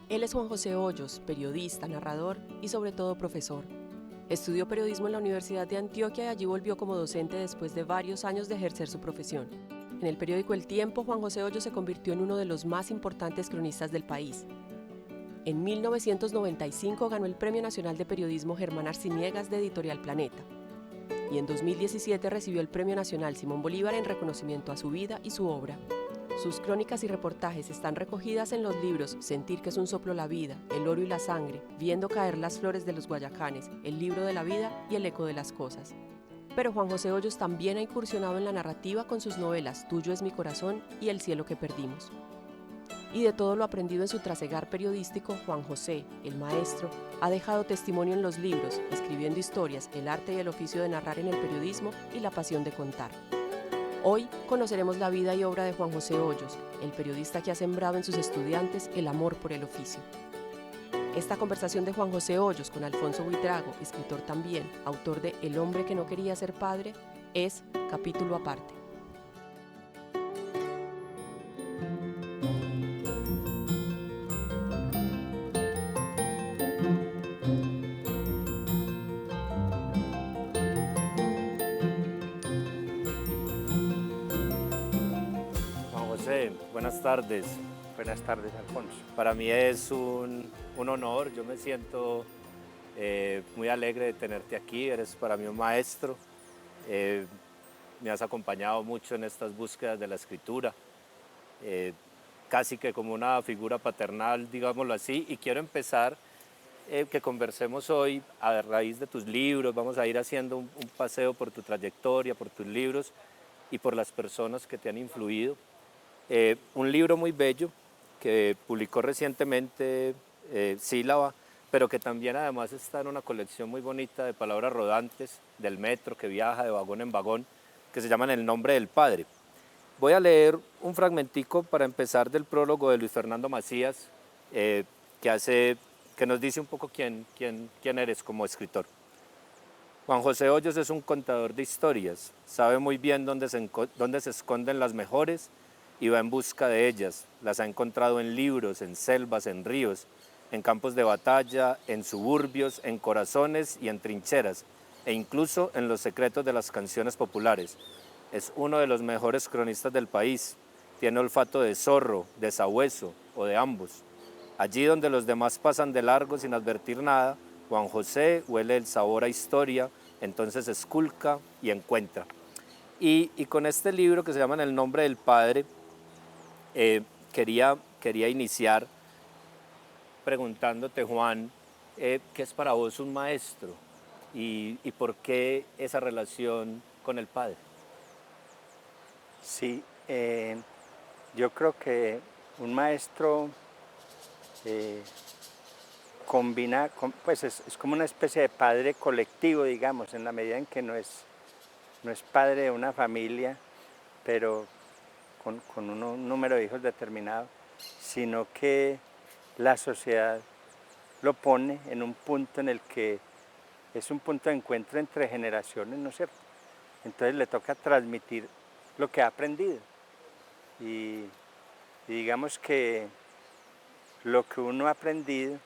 Él es Juan José Hoyos, periodista, narrador y sobre todo profesor. Estudió periodismo en la Universidad de Antioquia y allí volvió como docente después de varios años de ejercer su profesión. En el periódico El Tiempo, Juan José Hoyos se convirtió en uno de los más importantes cronistas del país. En 1995 ganó el Premio Nacional de Periodismo Germán Arciniegas de Editorial Planeta. Y en 2017 recibió el Premio Nacional Simón Bolívar en reconocimiento a su vida y su obra. Sus crónicas y reportajes están recogidas en los libros Sentir que es un soplo la vida, El oro y la sangre, Viendo caer las flores de los Guayacanes, El libro de la vida y El eco de las cosas. Pero Juan José Hoyos también ha incursionado en la narrativa con sus novelas Tuyo es mi corazón y El cielo que perdimos. Y de todo lo aprendido en su trasegar periodístico, Juan José, el maestro, ha dejado testimonio en los libros, escribiendo historias, el arte y el oficio de narrar en el periodismo y la pasión de contar. Hoy conoceremos la vida y obra de Juan José Hoyos, el periodista que ha sembrado en sus estudiantes el amor por el oficio. Esta conversación de Juan José Hoyos con Alfonso Buitrago, escritor también, autor de El hombre que no quería ser padre, es capítulo aparte. Juan José, buenas tardes. Buenas tardes, Alfonso. Para mí es un honor, yo me siento muy alegre de tenerte aquí, eres para mí un maestro, eh, me has acompañado mucho en estas búsquedas de la escritura, casi que como una figura paternal, digámoslo así, y quiero empezar que conversemos hoy a raíz de tus libros, vamos a ir haciendo un paseo por tu trayectoria, por tus libros y por las personas que te han influido. Un libro muy bello que publicó recientemente Sílaba, pero que también además está en una colección muy bonita de palabras rodantes del metro que viaja de vagón en vagón, que se llaman El nombre del Padre. Voy a leer un fragmentico para empezar del prólogo de Luis Fernando Macías, eh, que nos dice un poco quién eres como escritor. Juan José Hoyos es un contador de historias, sabe muy bien dónde se esconden las mejores y va en busca de ellas. Las ha encontrado en libros, en selvas, en ríos, en campos de batalla, en suburbios, en corazones y en trincheras, e incluso en los secretos de las canciones populares. Es uno de los mejores cronistas del país. Tiene olfato de zorro, de sabueso o de ambos. Allí donde los demás pasan de largo sin advertir nada, Juan José huele el sabor a historia, entonces esculca y encuentra. Y con este libro que se llama En el nombre del Padre, quería iniciar preguntándote, Juan, ¿qué es para vos un maestro? Y por qué esa relación con el Padre? Sí, yo creo que un maestro combina, pues es como una especie de padre colectivo, digamos, en la medida en que no es padre de una familia, pero con un número de hijos determinado, sino que la sociedad lo pone en un punto en el que es un punto de encuentro entre generaciones, ¿no es cierto? Entonces le toca transmitir lo que ha aprendido. Y digamos que lo que uno ha aprendido,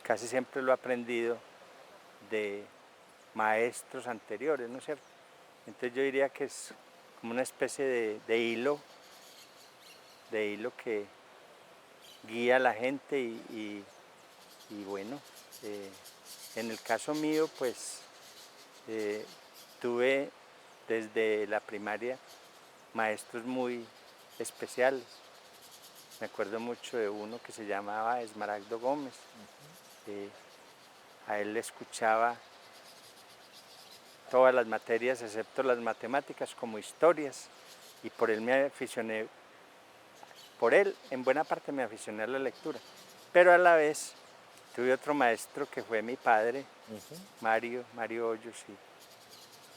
casi siempre lo ha aprendido de maestros anteriores, ¿no es cierto? Entonces yo diría que es como una especie de hilo que guía a la gente y bueno, en el caso mío, pues tuve desde la primaria maestros muy especiales. Me acuerdo mucho de uno que se llamaba Esmaragdo Gómez. A él le escuchaba todas las materias excepto las matemáticas como historias y por él me aficioné, por él en buena parte me aficioné a la lectura, pero a la vez tuve otro maestro que fue mi padre, Mario Hoyos.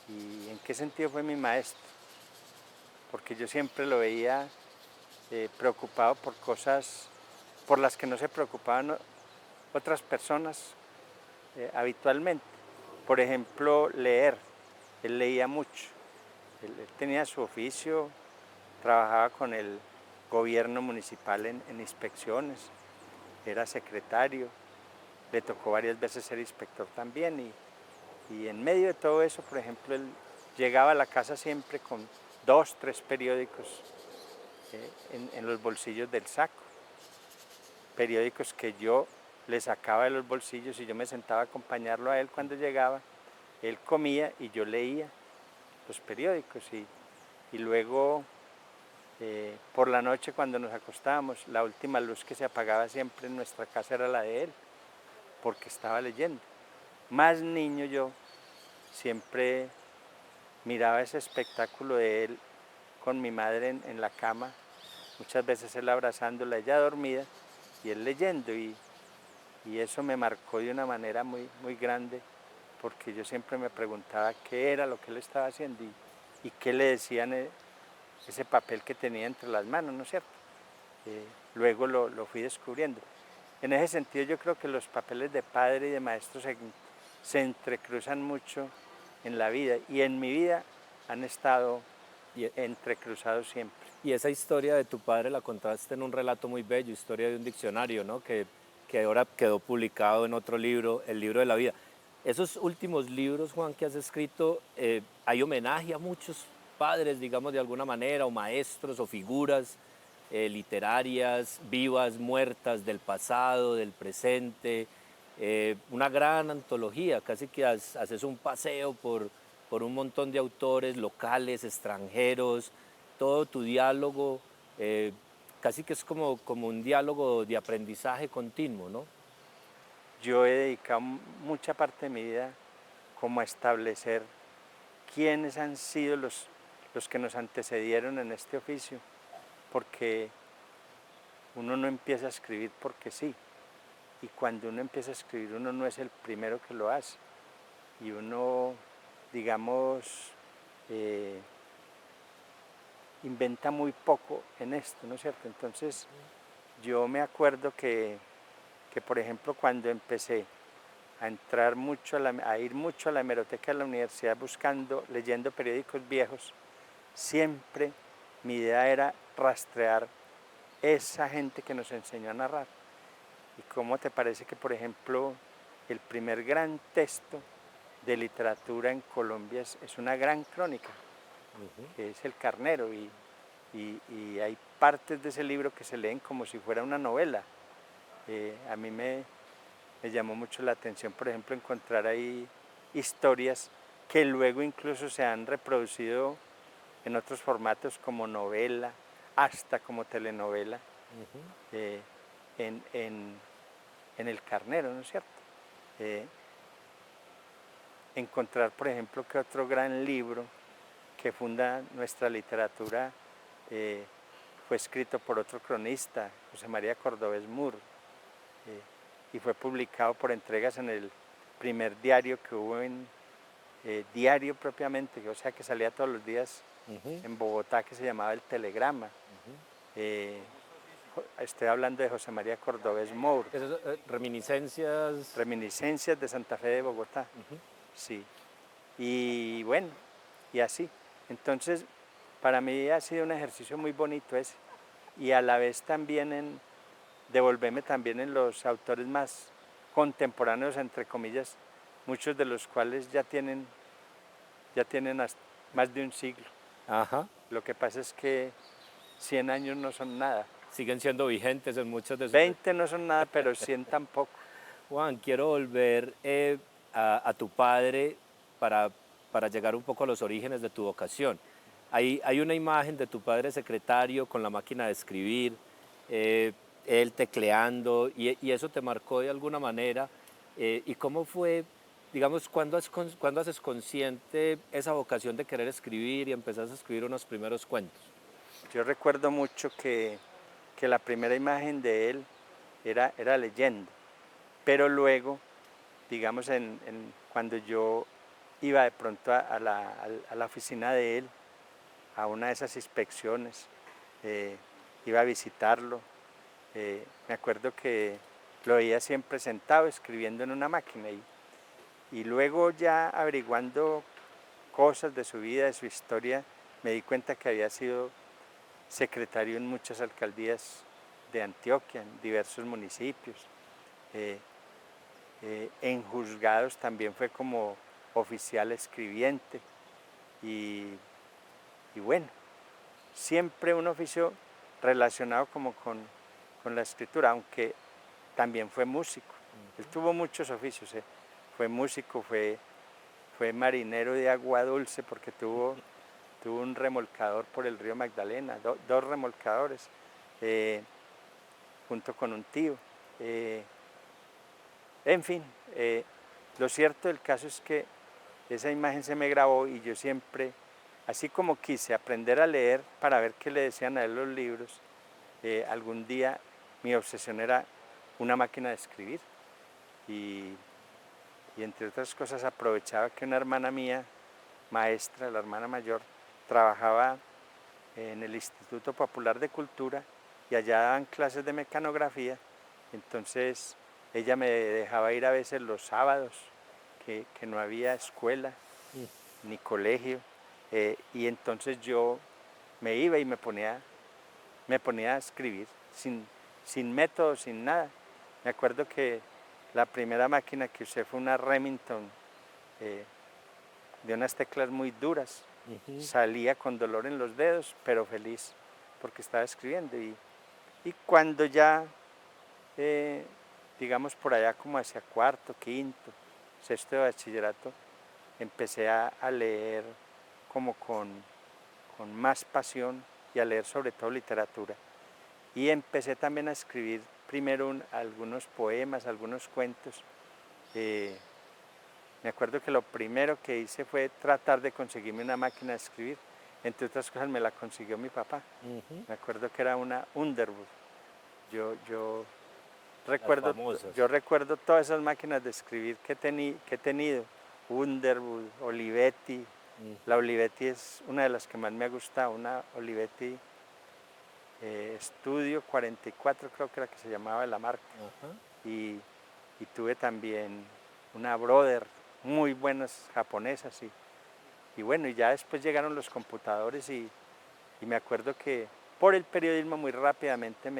¿Y en qué sentido fue mi maestro? Porque yo siempre lo veía preocupado por cosas por las que no se preocupaban otras personas habitualmente. Por ejemplo, leer. Él leía mucho. Él tenía su oficio, trabajaba con el gobierno municipal en inspecciones era secretario, le tocó varias veces ser inspector también y en medio de todo eso, por ejemplo, él llegaba a la casa siempre con 2, 3 periódicos en los bolsillos del saco, periódicos que yo le sacaba de los bolsillos y yo me sentaba a acompañarlo a él cuando llegaba, él comía y yo leía los periódicos y luego por la noche cuando nos acostábamos, la última luz que se apagaba siempre en nuestra casa era la de él, porque estaba leyendo. Más niño yo siempre miraba ese espectáculo de él con mi madre en la cama, muchas veces él abrazándola, ella dormida y él leyendo y eso me marcó de una manera muy, muy grande porque yo siempre me preguntaba qué era lo que él estaba haciendo y qué le decían ese papel que tenía entre las manos, ¿no es cierto? Luego lo fui descubriendo. En ese sentido yo creo que los papeles de padre y de maestro se entrecruzan mucho en la vida y en mi vida han estado entrecruzados siempre. Y esa historia de tu padre la contaste en un relato muy bello, historia de un diccionario, ¿no? Que ahora quedó publicado en otro libro, El libro de la vida. Esos últimos libros, Juan, que has escrito, hay homenaje a muchos padres, digamos de alguna manera, o maestros o figuras literarias, vivas, muertas, del pasado, del presente, una gran antología, casi que haces un paseo por un montón de autores locales, extranjeros, todo tu diálogo, casi que es como un diálogo de aprendizaje continuo, ¿no? Yo he dedicado mucha parte de mi vida como a establecer quiénes han sido los que nos antecedieron en este oficio, porque uno no empieza a escribir porque sí, y cuando uno empieza a escribir uno no es el primero que lo hace, y uno, digamos, inventa muy poco en esto, ¿no es cierto? Entonces, yo me acuerdo que por ejemplo, cuando empecé a entrar mucho, a ir mucho a la hemeroteca de la universidad leyendo periódicos viejos, siempre mi idea era rastrear esa gente que nos enseñó a narrar. ¿Y cómo te parece que, por ejemplo, el primer gran texto de literatura en Colombia es una gran crónica, que es El Carnero, y hay partes de ese libro que se leen como si fuera una novela. A mí me llamó mucho la atención, por ejemplo, encontrar ahí historias que luego incluso se han reproducido en otros formatos como novela, hasta como telenovela, en El Carnero, ¿no es cierto? Encontrar, por ejemplo, que otro gran libro que funda nuestra literatura fue escrito por otro cronista, José María Cordovés Mur, y fue publicado por entregas en el primer diario que hubo diario propiamente, o sea que salía todos los días en Bogotá, que se llamaba El Telegrama. Estoy hablando de José María Cordovés Mour. Reminiscencias. Reminiscencias de Santa Fe de Bogotá. Sí. Y bueno, y así. Entonces, para mí ha sido un ejercicio muy bonito ese. Y a la vez también devolverme también en los autores más contemporáneos, entre comillas, muchos de los cuales ya tienen más de un siglo. Ajá. Lo que pasa es que 100 años no son nada. Siguen siendo vigentes en muchos de sus... 20 no son nada, pero 100 tampoco. Juan, quiero volver a tu padre para llegar un poco a los orígenes de tu vocación. Hay una imagen de tu padre secretario con la máquina de escribir, él tecleando, y eso te marcó de alguna manera. ¿Y cómo fue, digamos, cuándo haces consciente esa vocación de querer escribir y empezás a escribir unos primeros cuentos? Yo recuerdo mucho que la primera imagen de él era leyendo, pero luego, digamos, cuando yo iba de pronto a la oficina de él, a una de esas inspecciones, iba a visitarlo, me acuerdo que lo veía siempre sentado escribiendo en una máquina y luego ya averiguando cosas de su vida, de su historia, me di cuenta que había sido secretario en muchas alcaldías de Antioquia, en diversos municipios. En juzgados también fue como oficial escribiente y bueno, siempre un oficio relacionado como con la escritura, aunque también fue músico. Él tuvo muchos oficios, fue músico, fue marinero de agua dulce porque tuvo un remolcador por el río Magdalena, dos remolcadores, junto con un tío. En fin, lo cierto del caso es que esa imagen se me grabó y yo siempre, así como quise aprender a leer para ver qué le decían a él los libros, algún día mi obsesión era una máquina de escribir y entre otras cosas aprovechaba que una hermana mía, maestra, la hermana mayor, trabajaba en el Instituto Popular de Cultura y allá daban clases de mecanografía, entonces ella me dejaba ir a veces los sábados, que no había escuela ni colegio, y entonces yo me iba y me ponía a escribir sin método, sin nada. Me acuerdo que la primera máquina que usé fue una Remington de unas teclas muy duras. Salía con dolor en los dedos, pero feliz porque estaba escribiendo. Y cuando ya, digamos por allá como hacia cuarto, quinto, sexto de bachillerato, empecé a leer como con más pasión y a leer sobre todo literatura. Y empecé también a escribir primero algunos poemas, algunos cuentos. Me acuerdo que lo primero que hice fue tratar de conseguirme una máquina de escribir. Entre otras cosas me la consiguió mi papá. Me acuerdo que era una Underwood. Yo recuerdo todas esas máquinas de escribir que he tenido. Underwood, Olivetti. La Olivetti es una de las que más me ha gustado, una Olivetti Studio 44, creo que era que se llamaba la marca. Y tuve también una Brother, muy buenas japonesas. Y bueno, y ya después llegaron los computadores y me acuerdo que por el periodismo muy rápidamente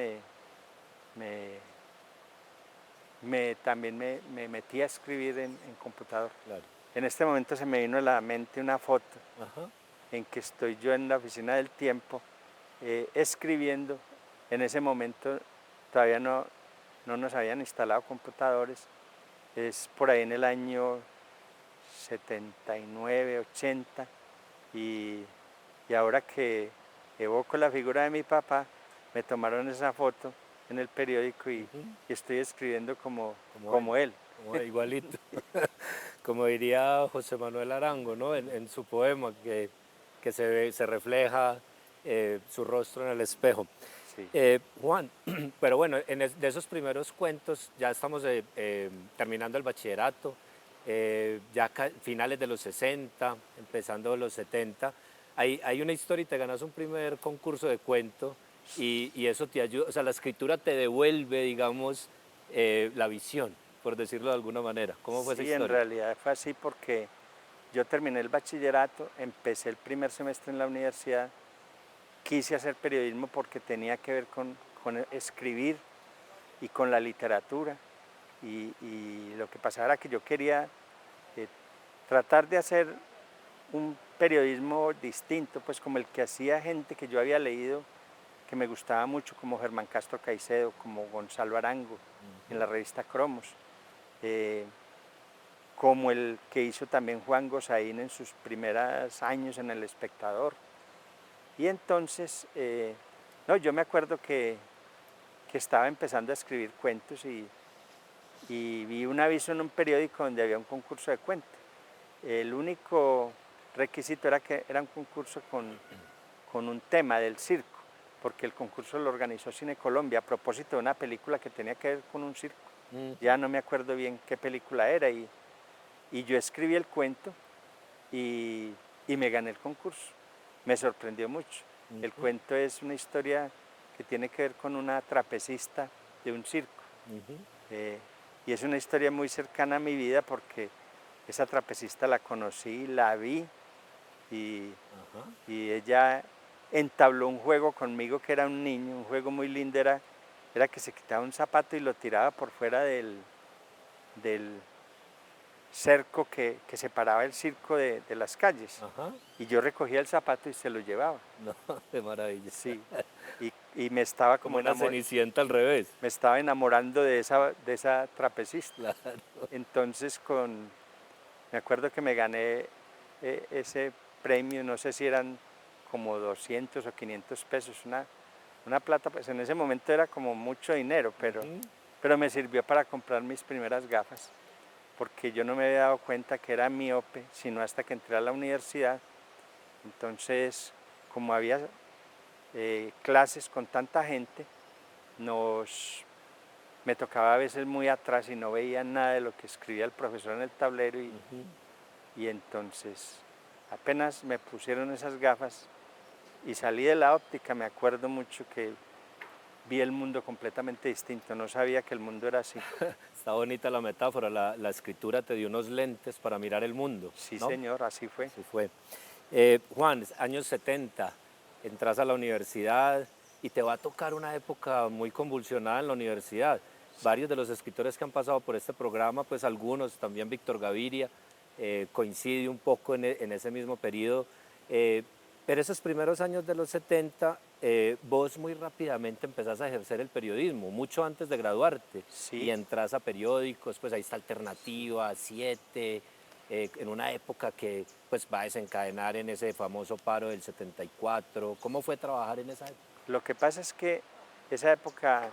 también me metí a escribir en computador. Claro. En este momento se me vino a la mente una foto en que estoy yo en la oficina del Tiempo escribiendo. En ese momento todavía no nos habían instalado computadores. Es por ahí en el año 79, 80 y ahora que evoco la figura de mi papá, me tomaron esa foto en el periódico y estoy escribiendo como él. Igualito. Como diría José Manuel Arango, ¿no? en su poema, que se refleja su rostro en el espejo. Sí. Juan, pero bueno, de esos primeros cuentos ya estamos terminando el bachillerato, ya finales de los 60, empezando los 70. Hay una historia y te ganas un primer concurso de cuento y eso te ayuda, o sea, la escritura te devuelve, digamos, la visión, por decirlo de alguna manera. ¿Cómo fue esa historia? Sí, en realidad fue así porque yo terminé el bachillerato, empecé el primer semestre en la universidad, quise hacer periodismo porque tenía que ver con escribir y con la literatura y lo que pasaba era que yo quería tratar de hacer un periodismo distinto, pues como el que hacía gente que yo había leído, que me gustaba mucho, como Germán Castro Caicedo, como Gonzalo Arango, en la revista Cromos, como el que hizo también Juan Gosaín en sus primeros años en El Espectador. Y entonces, yo me acuerdo que estaba empezando a escribir cuentos y vi un aviso en un periódico donde había un concurso de cuentos. El único requisito era que era un concurso con un tema del circo, porque el concurso lo organizó Cine Colombia a propósito de una película que tenía que ver con un circo. Ya no me acuerdo bien qué película era y yo escribí el cuento y me gané el concurso. Me sorprendió mucho. El cuento es una historia que tiene que ver con una trapecista de un circo. Y es una historia muy cercana a mi vida porque esa trapecista la conocí, la vi y ella entabló un juego conmigo que era un niño, un juego muy lindo, era era que se quitaba un zapato y lo tiraba por fuera del cerco que separaba el circo de las calles. Ajá. Y yo recogía el zapato y se lo llevaba. No, qué maravilla. Sí. Y me estaba Como una Cenicienta al revés. me estaba enamorando de esa trapecista. Claro. Entonces me acuerdo que me gané ese premio, no sé si eran como 200 o 500 pesos, una plata, pues en ese momento era como mucho dinero, pero me sirvió para comprar mis primeras gafas, porque yo no me había dado cuenta que era miope, sino hasta que entré a la universidad. Entonces, como había clases con tanta gente, me tocaba a veces muy atrás y no veía nada de lo que escribía el profesor en el tablero y entonces apenas me pusieron esas gafas y salí de la óptica, me acuerdo mucho que vi el mundo completamente distinto, no sabía que el mundo era así. Está bonita la metáfora, la escritura te dio unos lentes para mirar el mundo. Sí, ¿no? señor, así fue. Así fue. Juan, años 70, entras a la universidad y te va a tocar una época muy convulsionada en la universidad. Varios de los escritores que han pasado por este programa, pues algunos, también Víctor Gaviria, coincide un poco en ese mismo periodo. Pero esos primeros años de los 70, vos muy rápidamente empezás a ejercer el periodismo, mucho antes de graduarte. Sí. Y entras a periódicos, pues ahí está Alternativa, 7, en una época que pues va a desencadenar en ese famoso paro del 74. ¿Cómo fue trabajar en esa época? Lo que pasa es que esa época,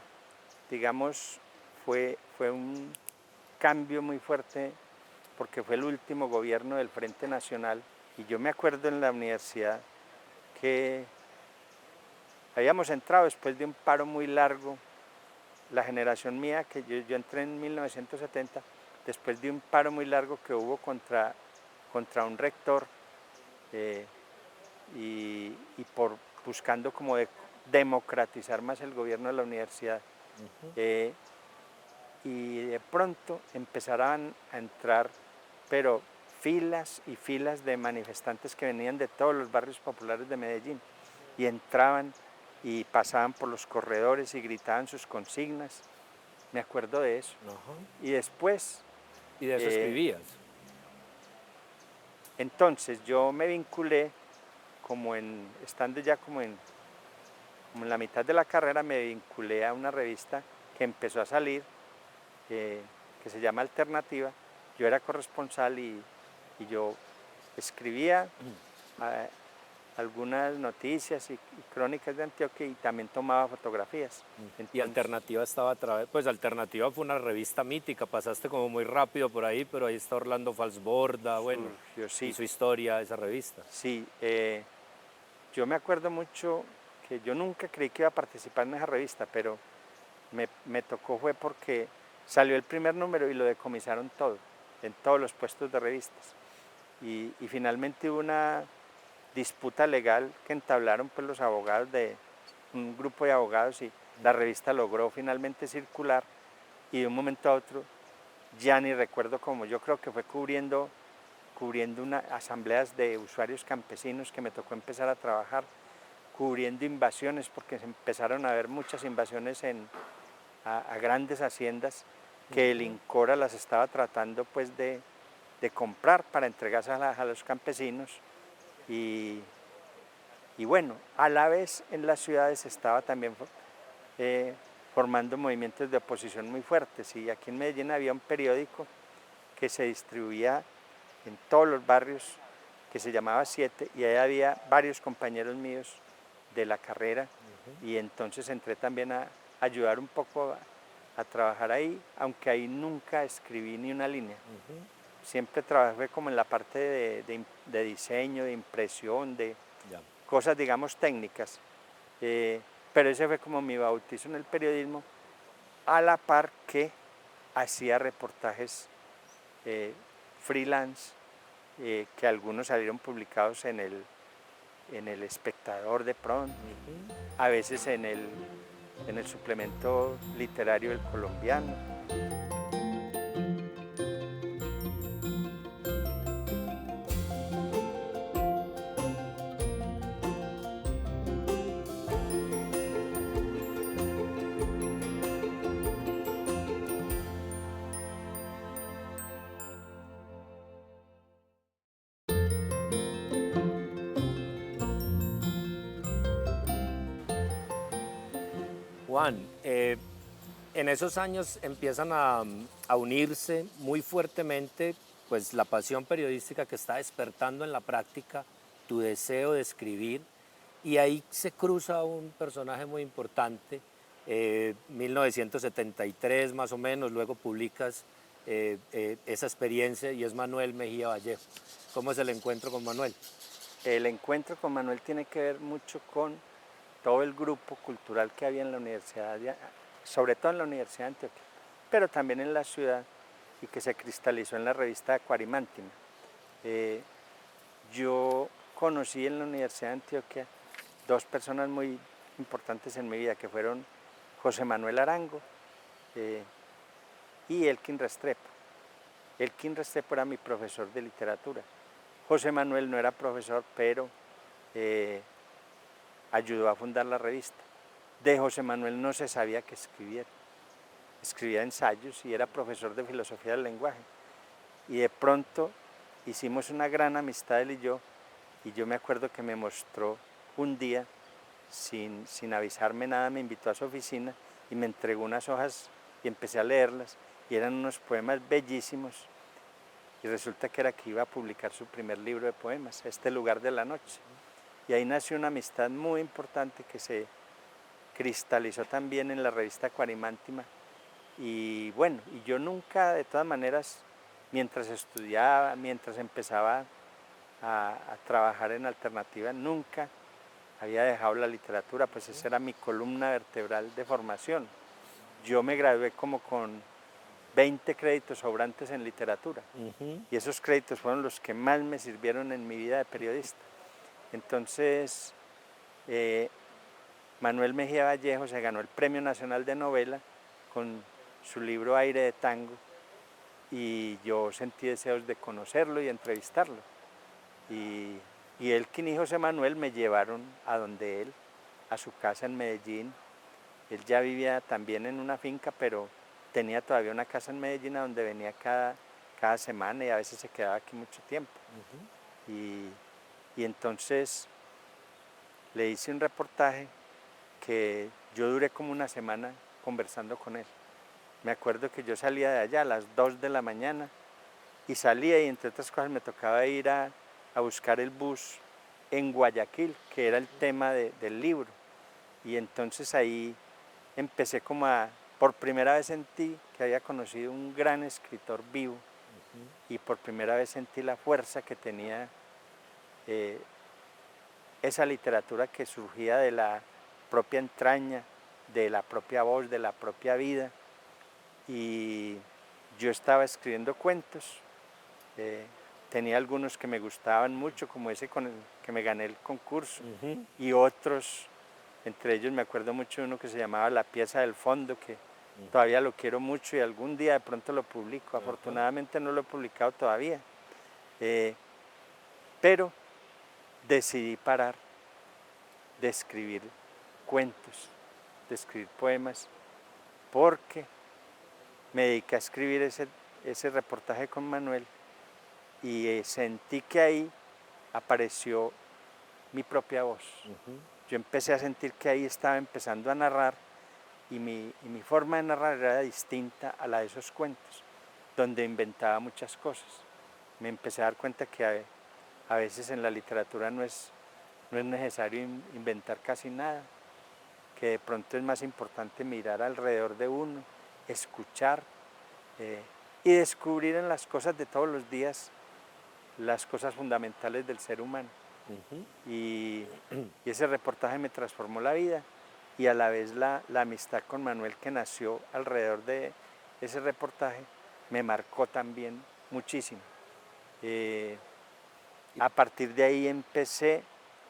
digamos, fue un cambio muy fuerte porque fue el último gobierno del Frente Nacional y yo me acuerdo en la universidad que habíamos entrado después de un paro muy largo, la generación mía, que yo entré en 1970, después de un paro muy largo que hubo contra un rector y por buscando como democratizar más el gobierno de la universidad. Y de pronto empezaron a entrar, pero filas y filas de manifestantes que venían de todos los barrios populares de Medellín y entraban y pasaban por los corredores y gritaban sus consignas. Me acuerdo de eso. Y después... ¿Y de eso escribías? Entonces yo me vinculé, estando ya como en la mitad de la carrera, me vinculé a una revista que empezó a salir, que se llama Alternativa. Yo era corresponsal y yo escribía algunas noticias y crónicas de Antioquia y también tomaba fotografías. Entonces, y Alternativa estaba a través, pues Alternativa fue una revista mítica, pasaste como muy rápido por ahí, pero ahí está Orlando Falsborda, bueno, sí. Y su historia, esa revista. Sí, yo me acuerdo mucho que yo nunca creí que iba a participar en esa revista, pero me tocó fue porque salió el primer número y lo decomisaron todo, en todos los puestos de revistas. Y finalmente hubo una disputa legal que entablaron pues los abogados un grupo de abogados y la revista logró finalmente circular y de un momento a otro, ya ni recuerdo cómo, yo creo que fue cubriendo asambleas de usuarios campesinos que me tocó empezar a trabajar, cubriendo invasiones porque se empezaron a ver muchas invasiones a grandes haciendas que el INCORA las estaba tratando pues de comprar para entregárselas a los campesinos. Y bueno, a la vez en las ciudades estaba también formando movimientos de oposición muy fuertes y aquí en Medellín había un periódico que se distribuía en todos los barrios que se llamaba 7 y ahí había varios compañeros míos de la carrera y entonces entré también a ayudar un poco a trabajar ahí, aunque ahí nunca escribí ni una línea. Siempre trabajé como en la parte de diseño, de impresión, de cosas, digamos, técnicas. Pero ese fue como mi bautizo en el periodismo, a la par que hacía reportajes freelance, que algunos salieron publicados en el Espectador de pronto, a veces en el suplemento literario del Colombiano. Juan, en esos años empiezan a unirse muy fuertemente pues la pasión periodística que está despertando en la práctica, tu deseo de escribir, y ahí se cruza un personaje muy importante, 1973 más o menos, luego publicas esa experiencia y es Manuel Mejía Vallejo. ¿Cómo es el encuentro con Manuel? El encuentro con Manuel tiene que ver mucho con todo el grupo cultural que había en la universidad, sobre todo en la Universidad de Antioquia, pero también en la ciudad, y que se cristalizó en la revista Aquarimántima. Yo conocí en la Universidad de Antioquia dos personas muy importantes en mi vida, que fueron José Manuel Arango y Elkin Restrepo. Elkin Restrepo era mi profesor de literatura. José Manuel no era profesor, pero ayudó a fundar la revista. De José Manuel no se sabía que escribiera. Escribía ensayos y era profesor de filosofía del lenguaje. Y de pronto hicimos una gran amistad él y yo me acuerdo que me mostró un día, sin avisarme nada, me invitó a su oficina y me entregó unas hojas y empecé a leerlas, y eran unos poemas bellísimos, y resulta que era que iba a publicar su primer libro de poemas, Este lugar de la noche, y ahí nació una amistad muy importante que se cristalizó también en la revista Aquarimántima. Y bueno, y yo nunca, de todas maneras, mientras estudiaba, mientras empezaba a trabajar en Alternativa, nunca había dejado la literatura, pues esa era mi columna vertebral de formación. Yo me gradué como con 20 créditos sobrantes en literatura, y esos créditos fueron los que más me sirvieron en mi vida de periodista. Entonces, Manuel Mejía Vallejo se ganó el Premio Nacional de Novela con su libro Aire de Tango, y yo sentí deseos de conocerlo y entrevistarlo. Y Elkin y José Manuel me llevaron a donde él, a su casa en Medellín. Él ya vivía también en una finca, pero tenía todavía una casa en Medellín a donde venía cada semana, y a veces se quedaba aquí mucho tiempo. Y entonces le hice un reportaje que yo duré como una semana conversando con él. Me acuerdo que yo salía de allá a las 2 de la mañana y salía, y entre otras cosas me tocaba ir a buscar el bus en Guayaquil, que era el tema del libro. Y entonces ahí empecé por primera vez sentí que había conocido un gran escritor vivo, y por primera vez sentí la fuerza que tenía esa literatura que surgía de la propia entraña, de la propia voz, de la propia vida. Y yo estaba escribiendo cuentos, tenía algunos que me gustaban mucho, como ese con el que me gané el concurso, y otros, entre ellos me acuerdo mucho de uno que se llamaba La pieza del fondo, que todavía lo quiero mucho y algún día de pronto lo publico. Afortunadamente no lo he publicado todavía, pero decidí parar de escribir cuentos, de escribir poemas, porque me dediqué a escribir ese reportaje con Manuel, y sentí que ahí apareció mi propia voz. Yo empecé a sentir que ahí estaba empezando a narrar, y mi forma de narrar era distinta a la de esos cuentos, donde inventaba muchas cosas. Me empecé a dar cuenta que a veces en la literatura no es necesario inventar casi nada, que de pronto es más importante mirar alrededor de uno, escuchar y descubrir en las cosas de todos los días las cosas fundamentales del ser humano. Y ese reportaje me transformó la vida, y a la vez la amistad con Manuel, que nació alrededor de ese reportaje, me marcó también muchísimo. A partir de ahí empecé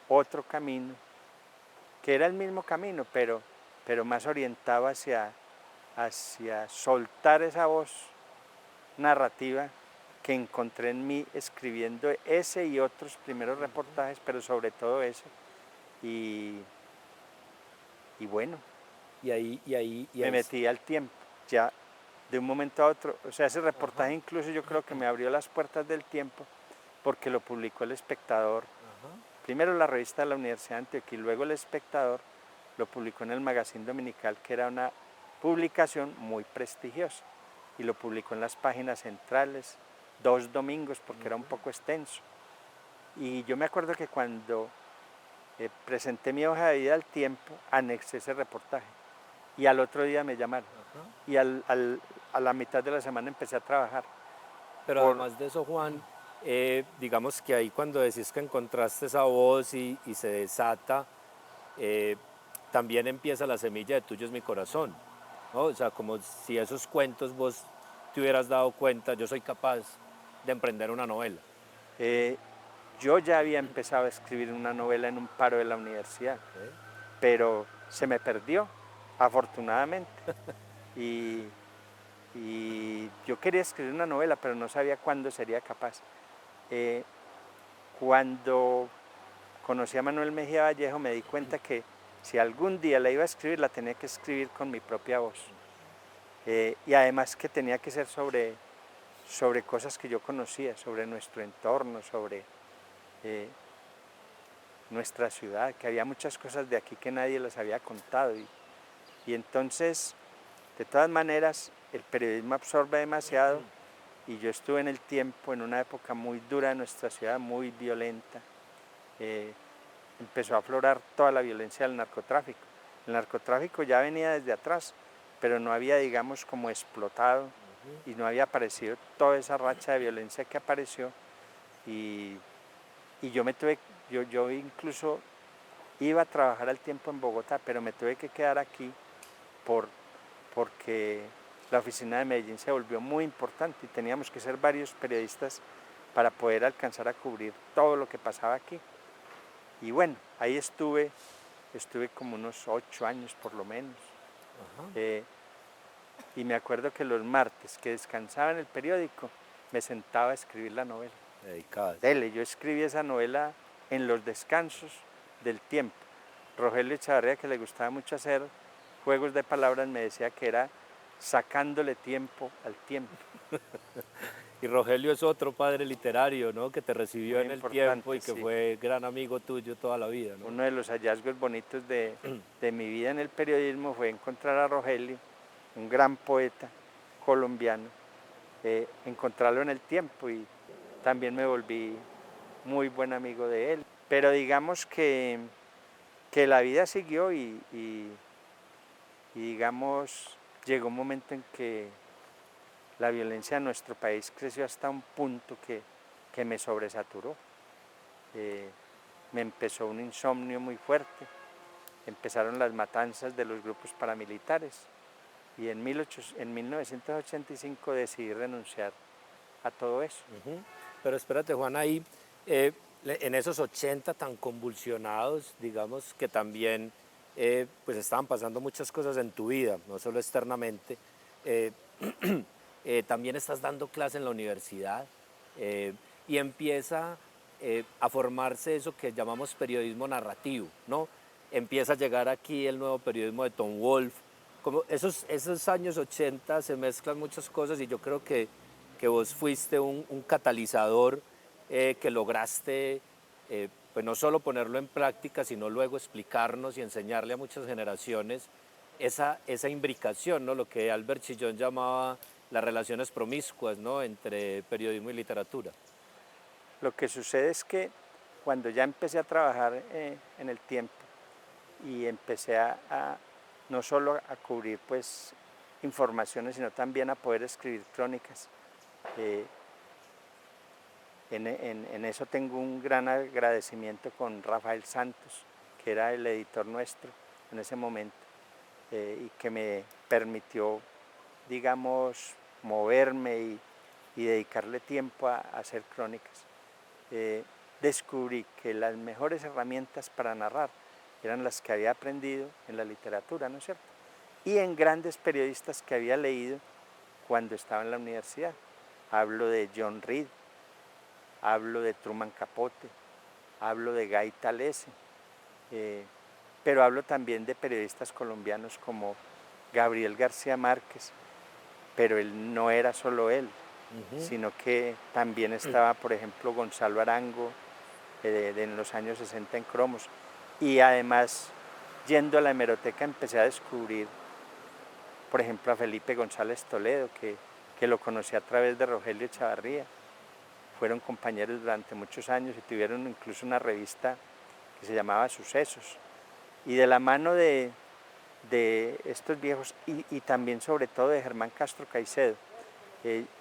otro camino, que era el mismo camino, pero más orientado hacia soltar esa voz narrativa que encontré en mí escribiendo ese y otros primeros reportajes, pero sobre todo ese. Y bueno, me metí al tiempo, ya de un momento a otro. O sea, ese reportaje incluso yo creo que me abrió las puertas del tiempo, porque lo publicó El Espectador, primero la revista de la Universidad de Antioquia y luego El Espectador, lo publicó en el Magazine Dominical, que era una publicación muy prestigiosa, y lo publicó en las páginas centrales, 2 domingos, porque era un poco extenso. Y yo me acuerdo que cuando presenté mi hoja de vida al Tiempo, anexé ese reportaje, y al otro día me llamaron, y a la mitad de la semana empecé a trabajar. Pero además de eso, Juan, digamos que ahí cuando decís que encontraste esa voz y se desata, también empieza la semilla de Tuyo es mi corazón, ¿no? O sea, como si esos cuentos vos te hubieras dado cuenta, yo soy capaz de emprender una novela. Yo ya había empezado a escribir una novela en un paro de la universidad, pero se me perdió, afortunadamente. Y yo quería escribir una novela, pero no sabía cuándo sería capaz. Cuando conocí a Manuel Mejía Vallejo, me di cuenta que si algún día la iba a escribir, la tenía que escribir con mi propia voz. Y además que tenía que ser sobre cosas que yo conocía, sobre nuestro entorno, sobre nuestra ciudad, que había muchas cosas de aquí que nadie las había contado. Y entonces, de todas maneras, el periodismo absorbe demasiado, y yo estuve en el Tiempo en una época muy dura de nuestra ciudad, muy violenta. Empezó a aflorar toda la violencia del narcotráfico. El narcotráfico ya venía desde atrás, pero no había, digamos, como explotado, y no había aparecido toda esa racha de violencia que apareció. Y yo incluso iba a trabajar al tiempo en Bogotá, pero me tuve que quedar aquí porque la oficina de Medellín se volvió muy importante y teníamos que ser varios periodistas para poder alcanzar a cubrir todo lo que pasaba aquí. Y bueno, ahí estuve como unos 8 años por lo menos. Y me acuerdo que los martes que descansaba en el periódico, me sentaba a escribir la novela. Yo escribí esa novela en los descansos del Tiempo. Rogelio Echavarría, que le gustaba mucho hacer juegos de palabras, me decía que era sacándole tiempo al tiempo. Y Rogelio es otro padre literario, ¿no? Que te recibió Muy en el importante, Tiempo y que sí. fue gran amigo tuyo toda la vida, ¿no? Uno de los hallazgos bonitos de mi vida en el periodismo fue encontrar a Rogelio, un gran poeta colombiano, encontrarlo en el Tiempo, y también me volví muy buen amigo de él. Pero digamos que la vida siguió, y digamos, llegó un momento en que la violencia en nuestro país creció hasta un punto que me sobresaturó. Me empezó un insomnio muy fuerte, empezaron las matanzas de los grupos paramilitares, y en 1985 decidí renunciar a todo eso. Pero espérate, Juan, ahí, en esos 80 tan convulsionados, digamos que también pues estaban pasando muchas cosas en tu vida, no solo externamente. También estás dando clase en la universidad, y empieza a formarse eso que llamamos periodismo narrativo, ¿no? Empieza a llegar aquí el nuevo periodismo de Tom Wolfe. Como esos años 80 se mezclan muchas cosas, y yo creo que vos fuiste un catalizador que lograste pues no solo ponerlo en práctica, sino luego explicarnos y enseñarle a muchas generaciones esa imbricación, ¿no? Lo que Albert Chillón llamaba las relaciones promiscuas, ¿no? Entre periodismo y literatura. Lo que sucede es que cuando ya empecé a trabajar en el Tiempo, y empecé no solo a cubrir pues informaciones, sino también a poder escribir crónicas, en eso tengo un gran agradecimiento con Rafael Santos, que era el editor nuestro en ese momento, y que me permitió, digamos, moverme y dedicarle tiempo a hacer crónicas. Descubrí que las mejores herramientas para narrar eran las que había aprendido en la literatura, ¿no es cierto? Y en grandes periodistas que había leído cuando estaba en la universidad. Hablo de John Reed, hablo de Truman Capote, hablo de Guy Talese, pero hablo también de periodistas colombianos como Gabriel García Márquez, pero él no era solo él, sino que también estaba, por ejemplo, Gonzalo Arango, en los años 60 en Cromos, y además yendo a la hemeroteca empecé a descubrir, por ejemplo, a Felipe González Toledo, que lo conocí a través de Rogelio Echavarría. Fueron compañeros durante muchos años y tuvieron incluso una revista que se llamaba Sucesos. Y de la mano de estos viejos y también sobre todo de Germán Castro Caicedo.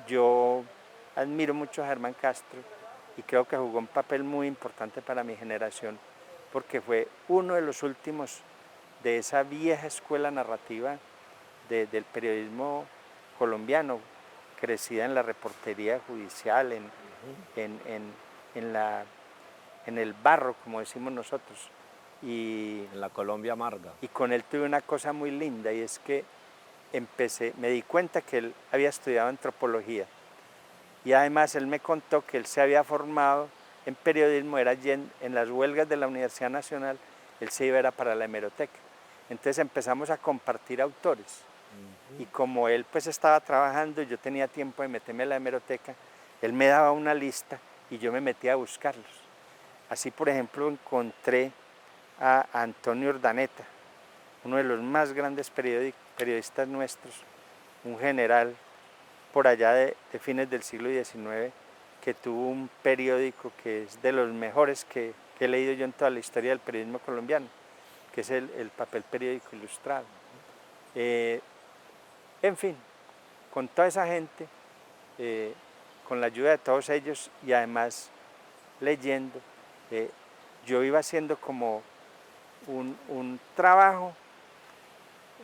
Yo admiro mucho a Germán Castro y creo que jugó un papel muy importante para mi generación porque fue uno de los últimos de esa vieja escuela narrativa del periodismo colombiano, crecida en la reportería judicial, en el barro, como decimos nosotros. Y en la Colombia amarga. Y con él tuve una cosa muy linda y es que me di cuenta que él había estudiado antropología y además él me contó que él se había formado en periodismo, era allí en las huelgas de la Universidad Nacional, él se iba para la hemeroteca. Entonces empezamos a compartir autores y como él pues estaba trabajando y yo tenía tiempo de meterme a la hemeroteca, él me daba una lista y yo me metía a buscarlos. Así por ejemplo encontré a Antonio Urdaneta, uno de los más grandes periodistas nuestros, un general por allá de fines del siglo XIX, que tuvo un periódico que es de los mejores que he leído yo en toda la historia del periodismo colombiano, que es el Papel Periódico Ilustrado. En fin, con toda esa gente, con la ayuda de todos ellos y además leyendo, yo iba haciendo como un trabajo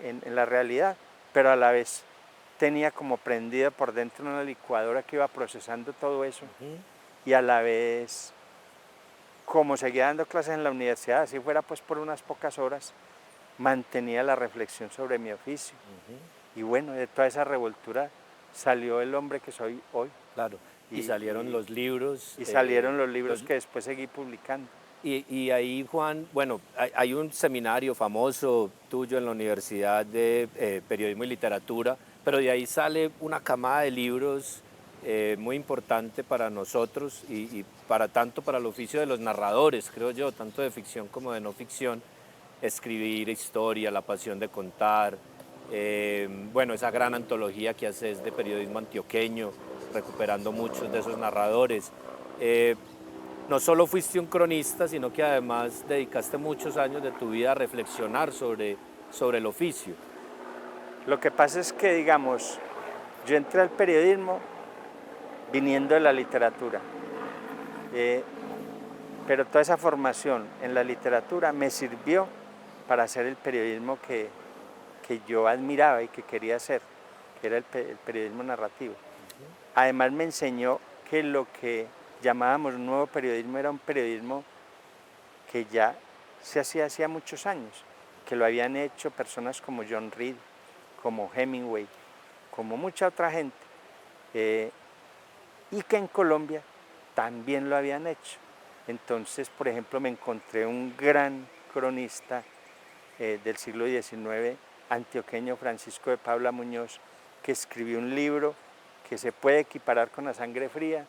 en la realidad, pero a la vez tenía como prendida por dentro una licuadora que iba procesando todo eso y a la vez, como seguía dando clases en la universidad, así fuera pues por unas pocas horas, mantenía la reflexión sobre mi oficio. Y bueno, de toda esa revoltura salió el hombre que soy hoy. Claro, y salieron los libros. Y salieron los libros que después seguí publicando. Y ahí, Juan, bueno, hay un seminario famoso tuyo en la Universidad de Periodismo y Literatura, pero de ahí sale una camada de libros muy importante para nosotros y para tanto para el oficio de los narradores, creo yo, tanto de ficción como de no ficción, escribir historia, la pasión de contar, bueno, esa gran antología que haces de periodismo antioqueño, recuperando muchos de esos narradores. No solo fuiste un cronista, sino que además dedicaste muchos años de tu vida a reflexionar sobre el oficio. Lo que pasa es que, digamos, yo entré al periodismo viniendo de la literatura, pero toda esa formación en la literatura me sirvió para hacer el periodismo que yo admiraba y que quería hacer, que era el periodismo narrativo. Además me enseñó que lo que llamábamos nuevo periodismo era un periodismo que ya se hacía muchos años, que lo habían hecho personas como John Reed, como Hemingway, como mucha otra gente, y que en Colombia también lo habían hecho. Entonces, por ejemplo, me encontré un gran cronista del siglo XIX, antioqueño, Francisco de Paula Muñoz, que escribió un libro que se puede equiparar con La Sangre Fría,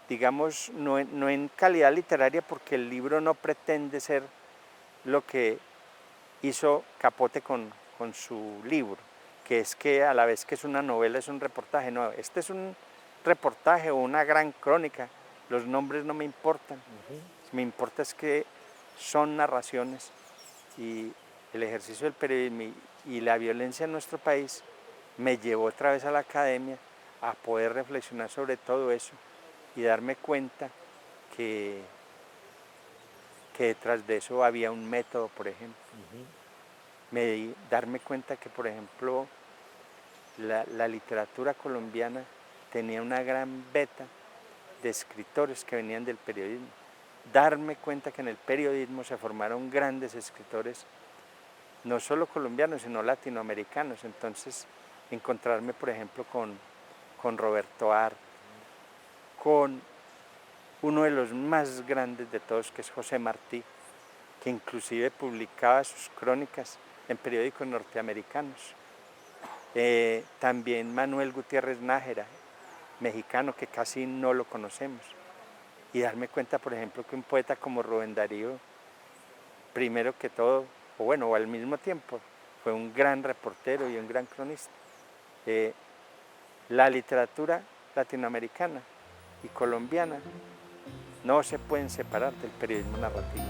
digamos, no en calidad literaria, porque el libro no pretende ser lo que hizo Capote con su libro, que es que a la vez que es una novela es un reportaje. No, este es un reportaje o una gran crónica, los nombres no me importan, me importa es que son narraciones y el ejercicio del periodismo y la violencia en nuestro país me llevó otra vez a la academia a poder reflexionar sobre todo eso y darme cuenta que detrás de eso había un método, por ejemplo. Darme cuenta que, por ejemplo, la literatura colombiana tenía una gran beta de escritores que venían del periodismo. Darme cuenta que en el periodismo se formaron grandes escritores, no solo colombianos, sino latinoamericanos. Entonces, encontrarme, por ejemplo, con Roberto Ar, con uno de los más grandes de todos, que es José Martí, que inclusive publicaba sus crónicas en periódicos norteamericanos. También Manuel Gutiérrez Nájera, mexicano, que casi no lo conocemos. Y darme cuenta, por ejemplo, que un poeta como Rubén Darío primero que todo, o al mismo tiempo, fue un gran reportero y un gran cronista. La literatura latinoamericana y colombiana no se pueden separar del periodismo narrativo.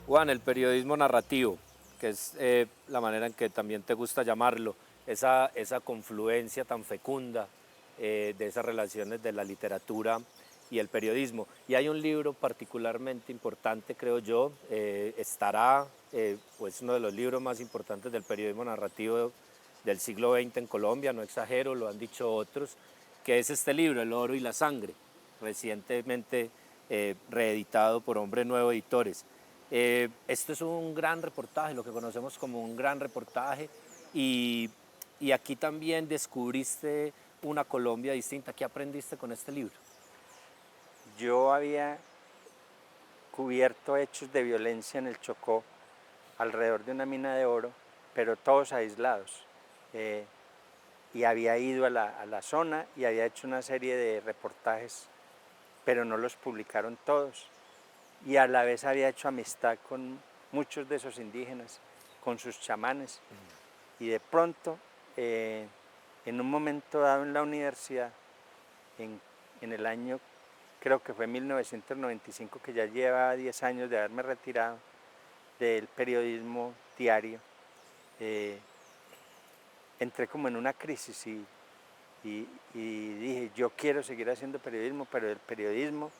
Juan, el periodismo narrativo, que es la manera en que también te gusta llamarlo, esa confluencia tan fecunda de esas relaciones de la literatura y el periodismo. Y hay un libro particularmente importante, creo yo, pues uno de los libros más importantes del periodismo narrativo del siglo XX en Colombia, no exagero, lo han dicho otros, que es este libro, El oro y la sangre, recientemente reeditado por Hombre Nuevo Editores. Esto es un gran reportaje, lo que conocemos como un gran reportaje, y aquí también descubriste una Colombia distinta. ¿Qué aprendiste con este libro? Yo había cubierto hechos de violencia en el Chocó alrededor de una mina de oro, pero todos aislados. Y había ido a la zona y había hecho una serie de reportajes, pero no los publicaron todos. Y a la vez había hecho amistad con muchos de esos indígenas, con sus chamanes. Y de pronto, en un momento dado en la universidad, en el año, creo que fue 1995, que ya lleva 10 años de haberme retirado del periodismo diario, entré como en una crisis y dije, yo quiero seguir haciendo periodismo, pero el periodismo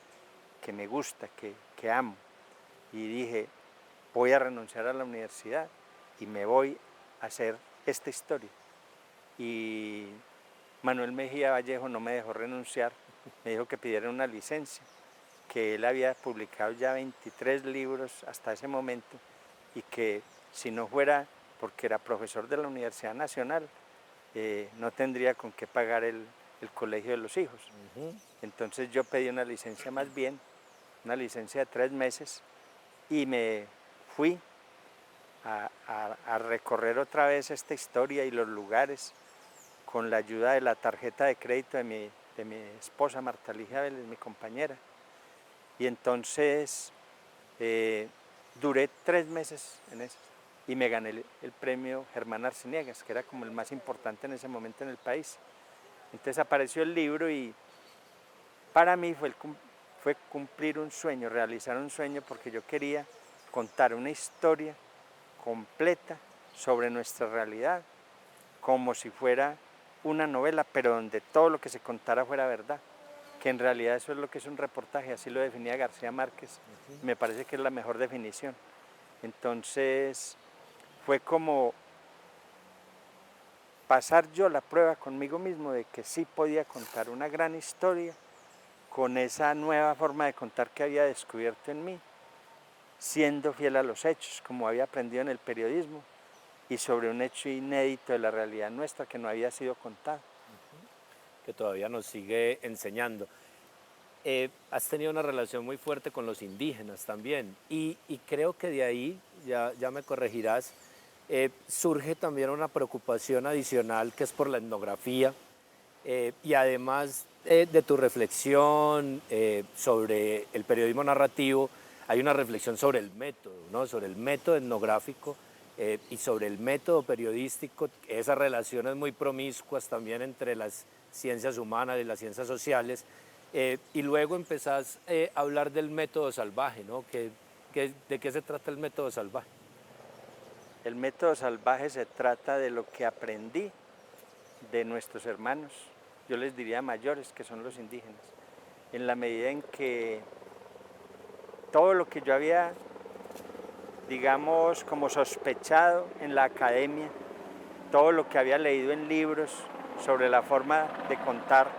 que me gusta, que amo. Y dije, voy a renunciar a la universidad y me voy a hacer esta historia. Y Manuel Mejía Vallejo no me dejó renunciar, me dijo que pidiera una licencia, que él había publicado ya 23 libros hasta ese momento y que si no fuera porque era profesor de la Universidad Nacional, no tendría con qué pagar el colegio de los hijos. Entonces yo pedí una licencia más bien, una licencia de 3 meses, y me fui a recorrer otra vez esta historia y los lugares con la ayuda de la tarjeta de crédito de mi esposa Marta Ligia Vélez, mi compañera. Y entonces duré 3 meses en eso y me gané el premio Germán Arciniegas, que era como el más importante en ese momento en el país. Entonces apareció el libro y para mí fue cumplir un sueño, realizar un sueño, porque yo quería contar una historia completa sobre nuestra realidad, como si fuera una novela, pero donde todo lo que se contara fuera verdad, que en realidad eso es lo que es un reportaje, así lo definía García Márquez, me parece que es la mejor definición. Entonces fue como pasar yo la prueba conmigo mismo de que sí podía contar una gran historia con esa nueva forma de contar que había descubierto en mí, siendo fiel a los hechos, como había aprendido en el periodismo, y sobre un hecho inédito de la realidad nuestra que no había sido contado. Que todavía nos sigue enseñando. Has tenido una relación muy fuerte con los indígenas también, y creo que de ahí, ya me corregirás, surge también una preocupación adicional que es por la etnografía, y además de tu reflexión sobre el periodismo narrativo, hay una reflexión sobre el método, ¿no? Sobre el método etnográfico y sobre el método periodístico, esas relaciones muy promiscuas también entre las ciencias humanas y las ciencias sociales, y luego empezás a hablar del método salvaje, ¿no? ¿De qué se trata el método salvaje? El método salvaje se trata de lo que aprendí de nuestros hermanos, yo les diría mayores, que son los indígenas, en la medida en que todo lo que yo había, digamos, como sospechado en la academia, todo lo que había leído en libros sobre la forma de contar,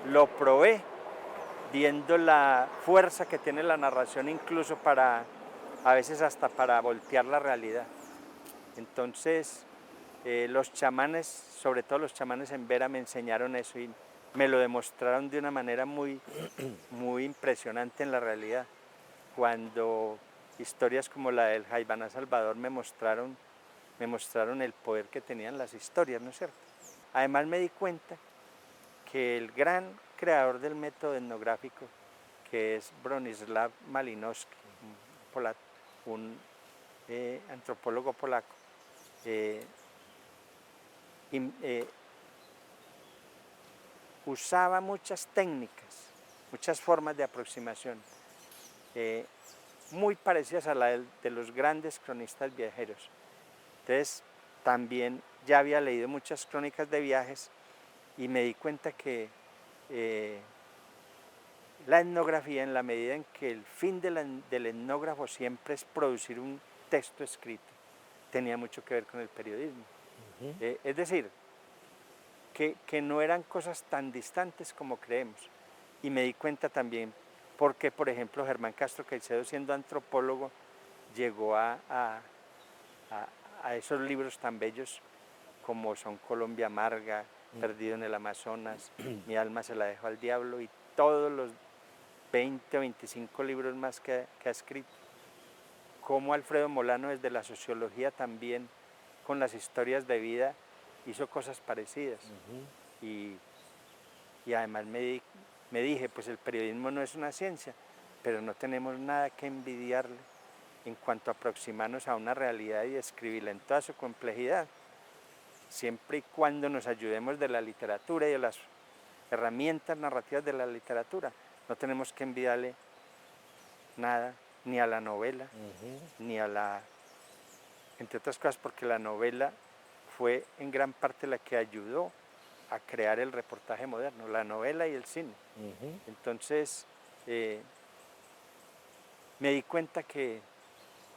lo probé viendo la fuerza que tiene la narración incluso para, a veces hasta para voltear la realidad. Entonces, los chamanes, sobre todo los chamanes en Vera, me enseñaron eso y me lo demostraron de una manera muy, muy impresionante en la realidad. Cuando historias como la del Jaibaná Salvador me mostraron el poder que tenían las historias, ¿no es cierto? Además me di cuenta que el gran creador del método etnográfico, que es Bronislaw Malinowski, un antropólogo polaco, usaba muchas técnicas, muchas formas de aproximación, muy parecidas a la de los grandes cronistas viajeros. Entonces, también ya había leído muchas crónicas de viajes y me di cuenta que la etnografía, en la medida en que el fin del etnógrafo siempre es producir un texto escrito, tenía mucho que ver con el periodismo. Es decir, que no eran cosas tan distantes como creemos. Y me di cuenta también porque, por ejemplo, Germán Castro Caicedo, siendo antropólogo, llegó a esos libros tan bellos como son Colombia Amarga, Perdido en el Amazonas, Mi alma se la dejo al diablo y todos los 20 o 25 libros más que ha escrito. Como Alfredo Molano desde la sociología también, con las historias de vida, hizo cosas parecidas. Y además me dije, pues el periodismo no es una ciencia, pero no tenemos nada que envidiarle en cuanto a aproximarnos a una realidad y describirla en toda su complejidad, siempre y cuando nos ayudemos de la literatura y de las herramientas narrativas de la literatura. No tenemos que envidiarle nada, ni a la novela, ni a la... Entre otras cosas porque la novela fue en gran parte la que ayudó a crear el reportaje moderno, la novela y el cine. Entonces, me di cuenta que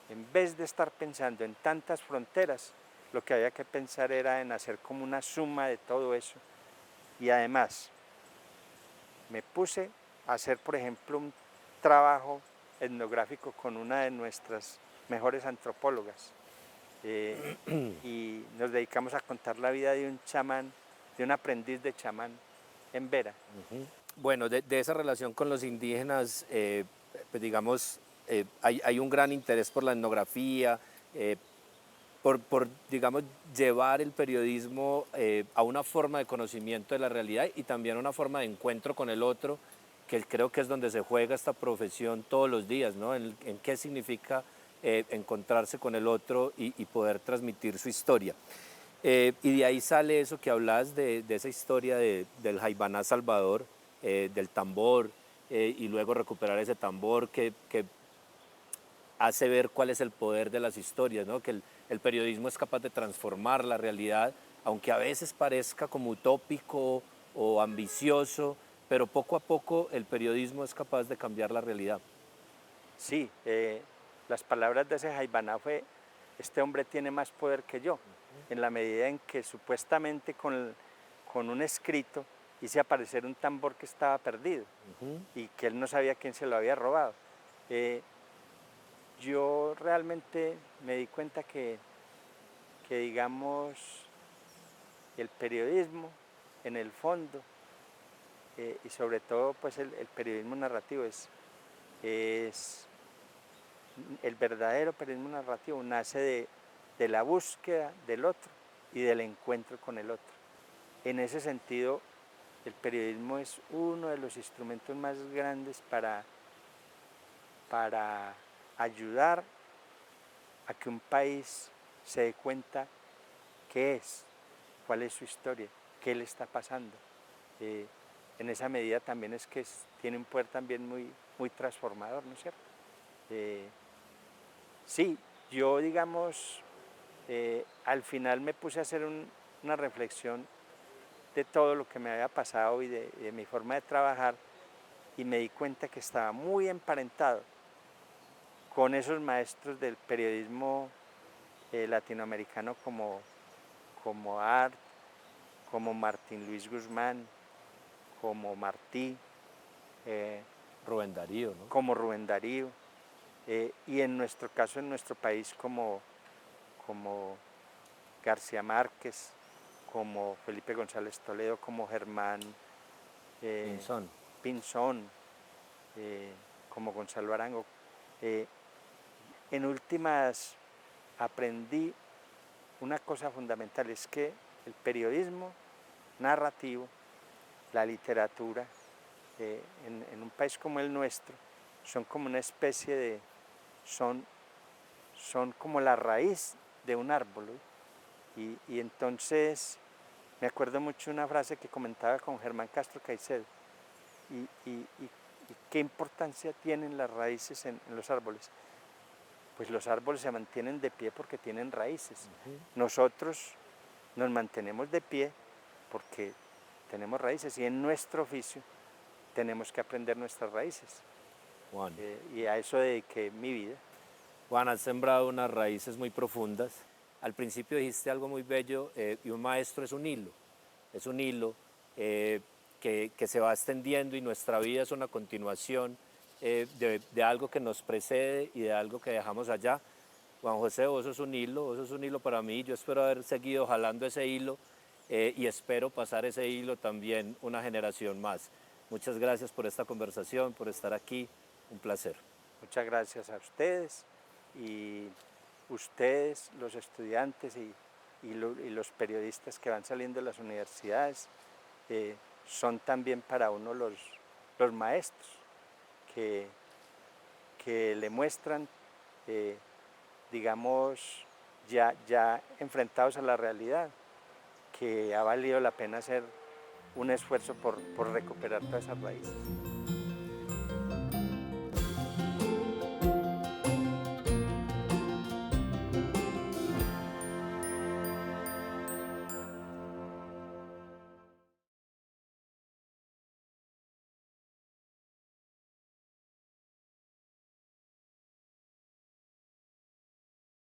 en vez de estar pensando en tantas fronteras, lo que había que pensar era en hacer como una suma de todo eso. Y además, me puse a hacer, por ejemplo, un trabajo etnográfico con una de nuestras mejores antropólogas. Y nos dedicamos a contar la vida de un chamán, de un aprendiz de chamán en Vera. Bueno, de esa relación con los indígenas, pues digamos, hay un gran interés por la etnografía, digamos, llevar el periodismo a una forma de conocimiento de la realidad y también a una forma de encuentro con el otro, que creo que es donde se juega esta profesión todos los días, ¿no? En qué significa encontrarse con el otro y poder transmitir su historia. Y de ahí sale eso que hablas de esa historia del Jaibaná Salvador, del tambor, y luego recuperar ese tambor que hace ver cuál es el poder de las historias, ¿no? Que el periodismo es capaz de transformar la realidad, aunque a veces parezca como utópico o ambicioso, pero poco a poco el periodismo es capaz de cambiar la realidad. Sí, las palabras de ese Jaibaná fue, este hombre tiene más poder que yo, en la medida en que supuestamente con un escrito hice aparecer un tambor que estaba perdido y que él no sabía quién se lo había robado. Yo realmente me di cuenta que digamos, el periodismo en el fondo, y sobre todo pues el periodismo narrativo es el verdadero periodismo narrativo nace de la búsqueda del otro y del encuentro con el otro. En ese sentido, el periodismo es uno de los instrumentos más grandes para ayudar a que un país se dé cuenta qué es, cuál es su historia, qué le está pasando. En esa medida también es que tiene un poder también muy, muy transformador, ¿no es cierto? Sí, yo digamos, al final me puse a hacer una reflexión de todo lo que me había pasado y de mi forma de trabajar y me di cuenta que estaba muy emparentado con esos maestros del periodismo latinoamericano como Art, como Martín Luis Guzmán, como Martí, Rubén Darío, ¿no? como Rubén Darío, y en nuestro caso, en nuestro país, como García Márquez, como Felipe González Toledo, como Germán Pinzón. Pinzón, como Gonzalo Arango. En últimas, aprendí una cosa fundamental, es que el periodismo narrativo, la literatura, en un país como el nuestro, son como una especie de, son como la raíz de un árbol. Y entonces me acuerdo mucho una frase que comentaba con Germán Castro Caicedo, y qué importancia tienen las raíces en los árboles. Pues los árboles se mantienen de pie porque tienen raíces. Nosotros nos mantenemos de pie porque tenemos raíces, y en nuestro oficio tenemos que aprender nuestras raíces. Juan. Y a eso dediqué mi vida. Juan, has sembrado unas raíces muy profundas. Al principio dijiste algo muy bello, y un maestro es un hilo que se va extendiendo, y nuestra vida es una continuación de algo que nos precede y de algo que dejamos allá. Juan José, vos sos un hilo para mí. Yo espero haber seguido jalando ese hilo, y espero pasar ese hilo también una generación más. Muchas gracias por esta conversación, por estar aquí. Un placer. Muchas gracias a ustedes, y ustedes, los estudiantes y los periodistas que van saliendo de las universidades, son también para uno los maestros que le muestran, digamos, ya enfrentados a la realidad, que ha valido la pena hacer un esfuerzo por recuperar todas esas raíces.